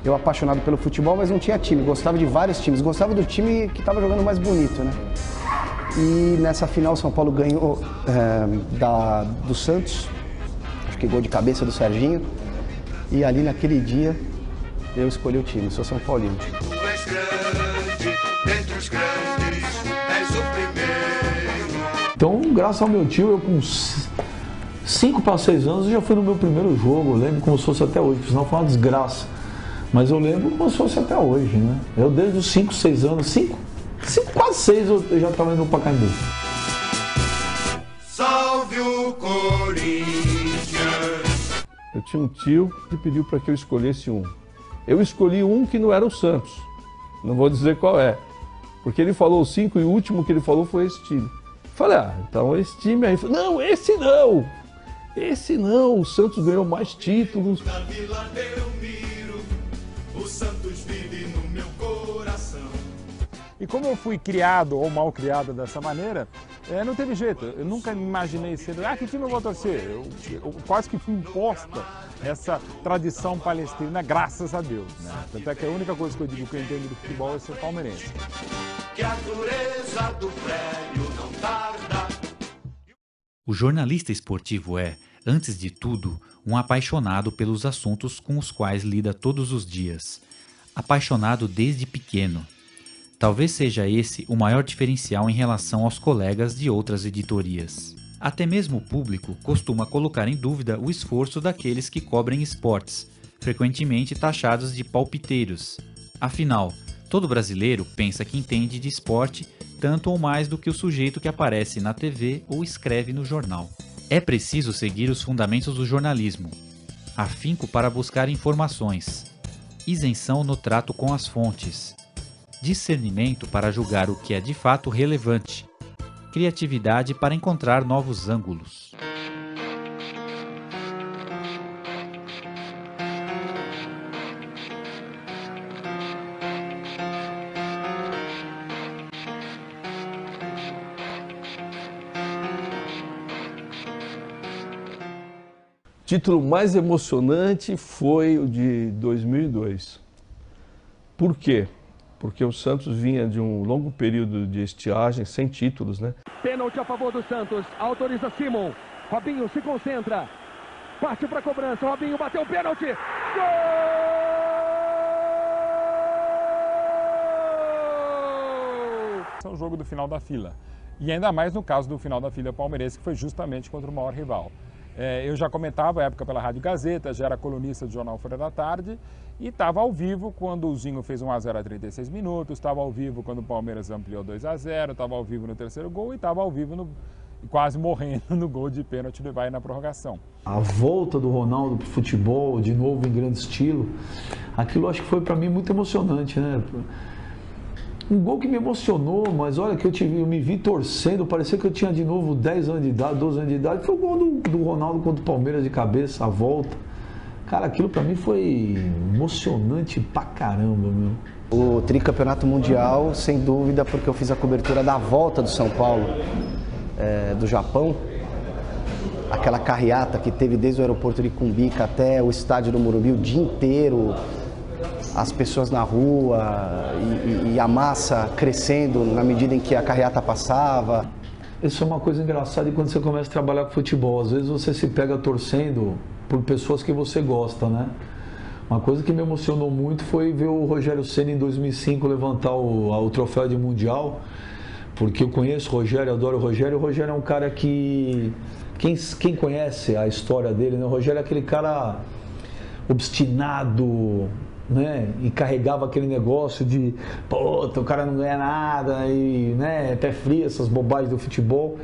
Eu apaixonado pelo futebol, mas não tinha time, gostava de vários times, gostava do time que estava jogando mais bonito, né? E nessa final o São Paulo ganhou do Santos, acho que gol de cabeça do Serginho, e ali naquele dia eu escolhi o time, sou São Paulino. Tu és grande, dentre os grandes, és o primeiro. Então, graças ao meu tio, eu com 5 para 6 anos, eu já fui no meu primeiro jogo, eu lembro como se fosse até hoje, senão foi uma desgraça. Mas eu lembro como se fosse até hoje, né? Eu desde os 5, 6 anos, quase 6 eu já estava indo para Pacaembu. Salve o Corinthians! Eu tinha um tio que pediu para que eu escolhesse um. Eu escolhi um que não era o Santos. Não vou dizer qual é. Porque ele falou 5 e o último que ele falou foi esse time. Falei, então esse time aí. Ele falou, não, esse não! Esse não, o Santos ganhou mais títulos. Na Vila Belmiro, o Santos vive no meu coração. E como eu fui criado ou mal criado dessa maneira, não teve jeito. Eu nunca imaginei ser, que time eu vou torcer? Eu quase que fui imposta essa tradição palestrina, graças a Deus, né? Tanto é que a única coisa que eu digo que eu entendo do futebol é ser palmeirense. Que a dureza do prédio não tarda. O jornalista esportivo é, antes de tudo, um apaixonado pelos assuntos com os quais lida todos os dias. Apaixonado desde pequeno. Talvez seja esse o maior diferencial em relação aos colegas de outras editorias. Até mesmo o público costuma colocar em dúvida o esforço daqueles que cobrem esportes, frequentemente taxados de palpiteiros. Afinal, todo brasileiro pensa que entende de esporte tanto ou mais do que o sujeito que aparece na TV ou escreve no jornal. É preciso seguir os fundamentos do jornalismo. Afinco para buscar informações. Isenção no trato com as fontes. Discernimento para julgar o que é de fato relevante. Criatividade para encontrar novos ângulos. O título mais emocionante foi o de 2002. Por quê? Porque o Santos vinha de um longo período de estiagem, sem títulos, né? Pênalti a favor do Santos, autoriza Simon. Robinho se concentra, parte para a cobrança, Robinho bateu o pênalti. Gol! Esse é o jogo do final da fila. E ainda mais no caso do final da fila palmeirense, que foi justamente contra o maior rival. Eu já comentava à época pela Rádio Gazeta, já era colunista do jornal Folha da Tarde e estava ao vivo quando o Zinho fez 1-0 a 36 minutos, estava ao vivo quando o Palmeiras ampliou 2-0, estava ao vivo no terceiro gol e estava ao vivo quase morrendo no gol de pênalti do Ibai na prorrogação. A volta do Ronaldo pro futebol, de novo em grande estilo, aquilo acho que foi para mim muito emocionante, né? Um gol que me emocionou, mas olha que eu me vi torcendo, parecia que eu tinha de novo 10 anos de idade, 12 anos de idade. Foi o gol do Ronaldo contra o Palmeiras de cabeça, a volta. Cara, aquilo pra mim foi emocionante pra caramba, meu. O tricampeonato mundial, sem dúvida, porque eu fiz a cobertura da volta do São Paulo, do Japão. Aquela carreata que teve desde o aeroporto de Cumbica até o estádio do Morumbi o dia inteiro. As pessoas na rua e a massa crescendo na medida em que a carreata passava. Isso é uma coisa engraçada quando você começa a trabalhar com futebol. Às vezes você se pega torcendo por pessoas que você gosta, né? Uma coisa que me emocionou muito foi ver o Rogério Ceni em 2005 levantar o troféu de Mundial, porque eu conheço o Rogério, adoro o Rogério. O Rogério é um cara que... Quem conhece a história dele, né? O Rogério é aquele cara obstinado, né? E carregava aquele negócio de o cara não ganha nada e, né, pé frio, essas bobagens do futebol.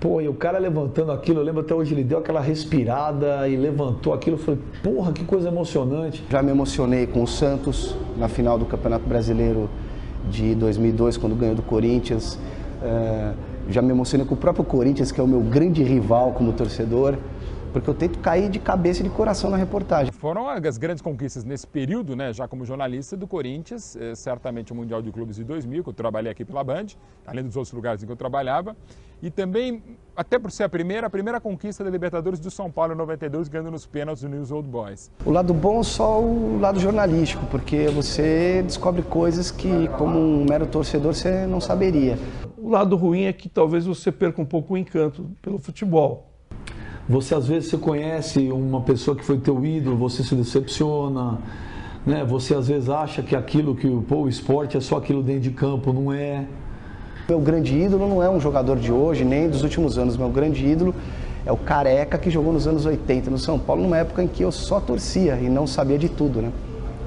E o cara levantando aquilo, eu lembro até hoje, ele deu aquela respirada e levantou aquilo, eu falei, porra, que coisa emocionante. Já me emocionei com o Santos na final do Campeonato Brasileiro de 2002, quando ganhou do Corinthians. Já me emocionei com o próprio Corinthians, que é o meu grande rival como torcedor. porque eu tento cair de cabeça e de coração na reportagem. Foram as grandes conquistas nesse período, né, já como jornalista do Corinthians, certamente o Mundial de Clubes de 2000, que eu trabalhei aqui pela Band, além dos outros lugares em que eu trabalhava, e também, até por ser a primeira conquista da Libertadores do São Paulo em 92, ganhando nos pênaltis do News Old Boys. O lado bom é só o lado jornalístico, porque você descobre coisas que, como um mero torcedor, você não saberia. O lado ruim é que talvez você perca um pouco o encanto pelo futebol. Você às vezes você conhece uma pessoa que foi teu ídolo, você se decepciona, né? Você às vezes acha que aquilo que o esporte é só aquilo dentro de campo, não é. Meu grande ídolo não é um jogador de hoje, nem dos últimos anos. Meu grande ídolo é o Careca, que jogou nos anos 80 no São Paulo, numa época em que eu só torcia e não sabia de tudo, né?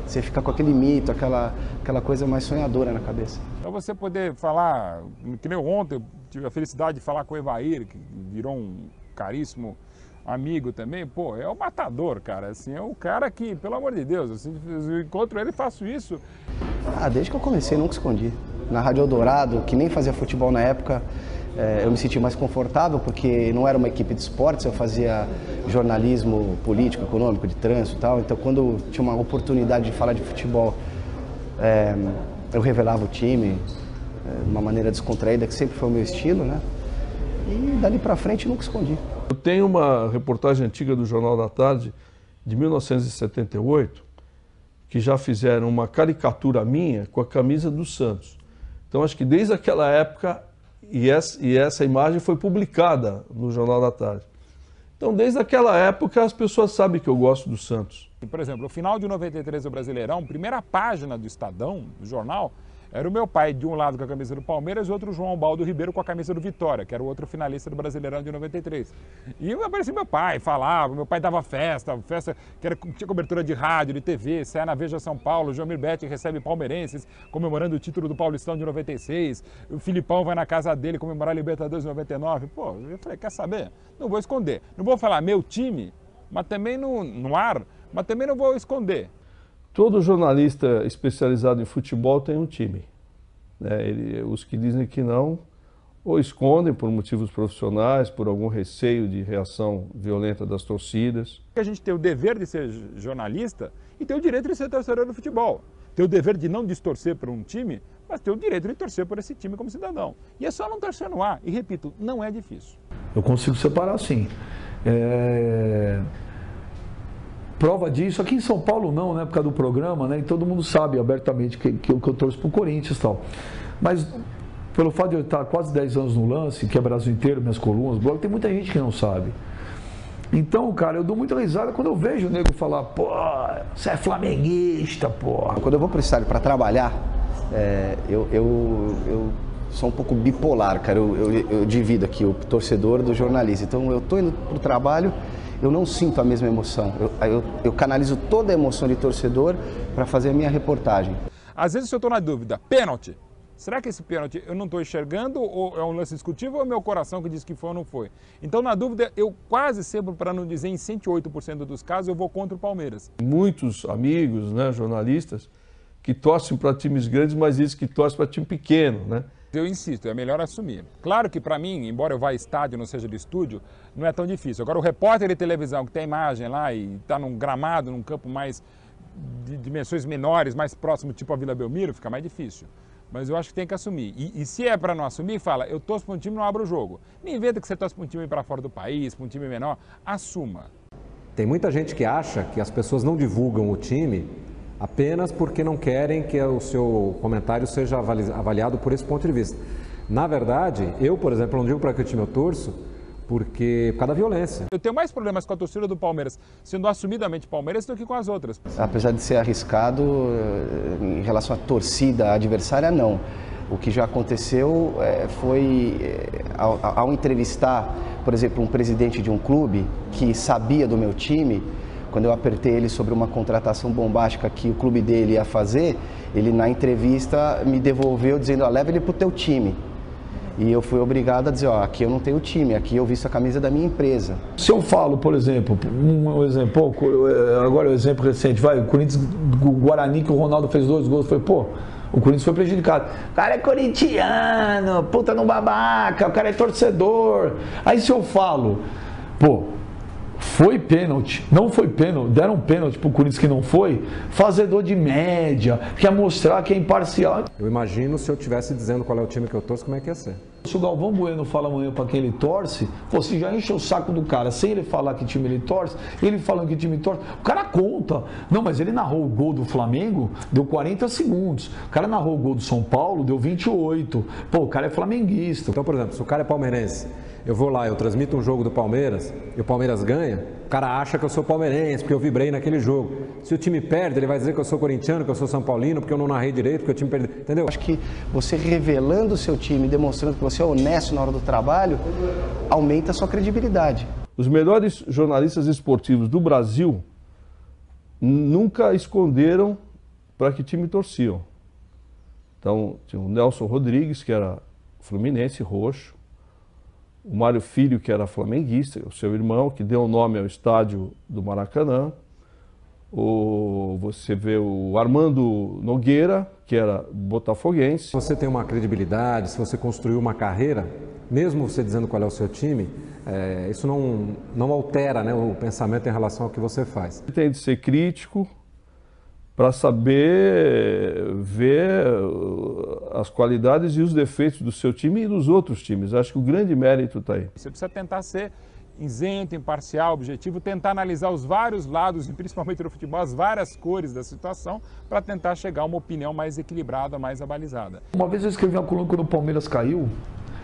Você fica com aquele mito, aquela coisa mais sonhadora na cabeça. Então você poder falar, que nem ontem eu tive a felicidade de falar com o Evair, que virou um caríssimo amigo também, pô, é o matador, cara, assim, é o cara que, pelo amor de Deus, assim, eu encontro ele e faço isso. Desde que eu comecei, nunca escondi. Na Rádio Eldorado, que nem fazia futebol na época, eu me senti mais confortável, porque não era uma equipe de esportes, eu fazia jornalismo político, econômico, de trânsito e tal, então quando tinha uma oportunidade de falar de futebol, eu revelava o time de uma maneira descontraída, que sempre foi o meu estilo, né? E dali pra frente nunca escondi. Eu tenho uma reportagem antiga do Jornal da Tarde, de 1978, que já fizeram uma caricatura minha com a camisa do Santos. Então acho que desde aquela época, e essa imagem foi publicada no Jornal da Tarde. Então desde aquela época as pessoas sabem que eu gosto do Santos. Por exemplo, no final de 93 do Brasileirão, primeira página do Estadão, do jornal, era o meu pai de um lado com a camisa do Palmeiras e o outro João Baldo Ribeiro com a camisa do Vitória, que era o outro finalista do Brasileirão de 93. E aparecia meu pai, falava, meu pai dava festa que tinha cobertura de rádio, de TV, saia na Veja São Paulo, João Mirbetti recebe palmeirenses comemorando o título do Paulistão de 96, o Filipão vai na casa dele comemorar a Libertadores de 99. Pô, eu falei, quer saber? Não vou esconder. Não vou falar meu time, mas também no ar, mas também não vou esconder. Todo jornalista especializado em futebol tem um time, né? Os que dizem que não, ou escondem por motivos profissionais, por algum receio de reação violenta das torcidas. A gente tem o dever de ser jornalista e tem o direito de ser torcedor do futebol. Tem o dever de não distorcer por um time, mas tem o direito de torcer por esse time como cidadão. E é só não torcer no ar. E repito, não é difícil. Eu consigo separar sim. Prova disso, aqui em São Paulo não, né, por causa do programa, né, e todo mundo sabe abertamente que eu torço pro Corinthians e tal. Mas pelo fato de eu estar quase 10 anos no lance, que é Brasil inteiro, minhas colunas, blog, tem muita gente que não sabe. Então, cara, eu dou muita risada quando eu vejo o nego falar, pô, você é flamenguista, pô. Quando eu vou pro estádio para trabalhar, eu sou um pouco bipolar, cara, eu divido aqui o torcedor do jornalista. Então eu tô indo pro trabalho, eu não sinto a mesma emoção. Eu canalizo toda a emoção de torcedor para fazer a minha reportagem. Às vezes eu estou na dúvida, pênalti. Será que esse pênalti eu não estou enxergando ou é um lance discutível ou é o meu coração que diz que foi ou não foi? Então, na dúvida, eu quase sempre, para não dizer em 108% dos casos, eu vou contra o Palmeiras. Muitos amigos, né, jornalistas, que torcem para times grandes, mas dizem que torcem para time pequeno, né? Eu insisto, é melhor assumir. Claro que para mim, embora eu vá a estádio, não seja de estúdio, não é tão difícil. Agora o repórter de televisão que tem imagem lá e está num gramado, num campo mais de dimensões menores, mais próximo, tipo a Vila Belmiro, fica mais difícil. Mas eu acho que tem que assumir. E se é para não assumir, fala, eu torço para um time, não abro o jogo. Nem inventa que você torce para um time para fora do país, para um time menor. Assuma. Tem muita gente que acha que as pessoas não divulgam o time apenas porque não querem que o seu comentário seja avaliado por esse ponto de vista. Na verdade, eu, por exemplo, não digo para que time eu torço, por causa da violência. Eu tenho mais problemas com a torcida do Palmeiras, sendo assumidamente Palmeiras, do que com as outras. Apesar de ser arriscado, em relação à torcida adversária, não. O que já aconteceu foi, ao entrevistar, por exemplo, um presidente de um clube que sabia do meu time, quando eu apertei ele sobre uma contratação bombástica que o clube dele ia fazer, ele na entrevista me devolveu dizendo, leva ele para o teu time. E eu fui obrigado a dizer, aqui eu não tenho time, aqui eu visto a camisa da minha empresa. Se eu falo, por exemplo, agora o exemplo recente, o Corinthians, o Guarani, que o Ronaldo fez 2 gols, foi, o Corinthians foi prejudicado. O cara é corintiano, puta no babaca, o cara é torcedor. Aí se eu falo, Foi pênalti, não foi pênalti, deram um pênalti pro Corinthians que não foi, fazedor de média, quer mostrar que é imparcial. Eu imagino se eu estivesse dizendo qual é o time que eu torço, como é que ia ser. Se o Galvão Bueno fala amanhã para quem ele torce, você já enche o saco do cara, sem ele falar que time ele torce, ele falando que time torce, o cara conta. Não, mas ele narrou o gol do Flamengo, deu 40 segundos. O cara narrou o gol do São Paulo, deu 28. Pô, o cara é flamenguista. Então, por exemplo, se o cara é palmeirense, eu vou lá, eu transmito um jogo do Palmeiras e o Palmeiras ganha, o cara acha que eu sou palmeirense, porque eu vibrei naquele jogo. Se o time perde, ele vai dizer que eu sou corintiano, que eu sou São Paulino, porque eu não narrei direito, porque o time perdeu. Entendeu? Acho que você revelando o seu time, demonstrando que você é honesto na hora do trabalho, aumenta a sua credibilidade. Os melhores jornalistas esportivos do Brasil nunca esconderam para que time torciam. Então, tinha o Nelson Rodrigues, que era fluminense, roxo. O Mário Filho, que era flamenguista, o seu irmão, que deu o nome ao estádio do Maracanã. Você vê o Armando Nogueira, que era botafoguense. Se você tem uma credibilidade, se você construiu uma carreira, mesmo você dizendo qual é o seu time, isso não altera, né, o pensamento em relação ao que você faz. Você tem de ser crítico para saber ver as qualidades e os defeitos do seu time e dos outros times. Acho que o grande mérito está aí. Você precisa tentar ser isento, imparcial, objetivo, tentar analisar os vários lados, e principalmente no futebol, as várias cores da situação, para tentar chegar a uma opinião mais equilibrada, mais abalizada. Uma vez eu escrevi uma coluna quando o Palmeiras caiu.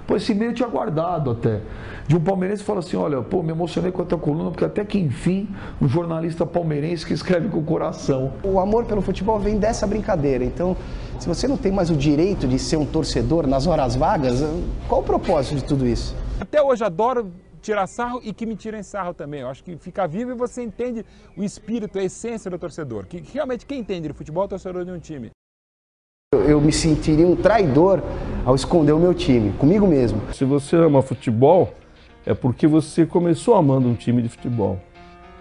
Pô, esse e-mail eu tinha guardado até. De um palmeirense que fala assim, olha, pô, me emocionei com a tua coluna, porque até que enfim, um jornalista palmeirense que escreve com o coração. O amor pelo futebol vem dessa brincadeira. Então, se você não tem mais o direito de ser um torcedor nas horas vagas, qual o propósito de tudo isso? Até hoje adoro tirar sarro e que me tirem sarro também. Eu acho que fica vivo e você entende o espírito, a essência do torcedor. Que realmente quem entende de futebol é o torcedor de um time. Eu me sentiria um traidor ao esconder o meu time, comigo mesmo. Se você ama futebol, é porque você começou amando um time de futebol.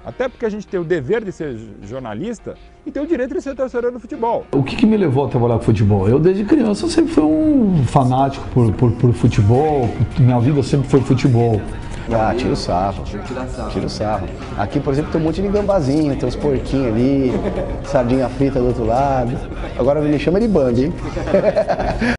Até porque a gente tem o dever de ser jornalista e tem o direito de ser torcedor do futebol. O que me levou a trabalhar com futebol? Eu, desde criança, sempre fui um fanático por futebol, minha vida sempre foi futebol. Ah, tira o sarro. Tira o sarro. Aqui, por exemplo, tem um monte de gambazinho, tem uns porquinhos ali, sardinha frita do outro lado. Agora me chama de bambi, hein?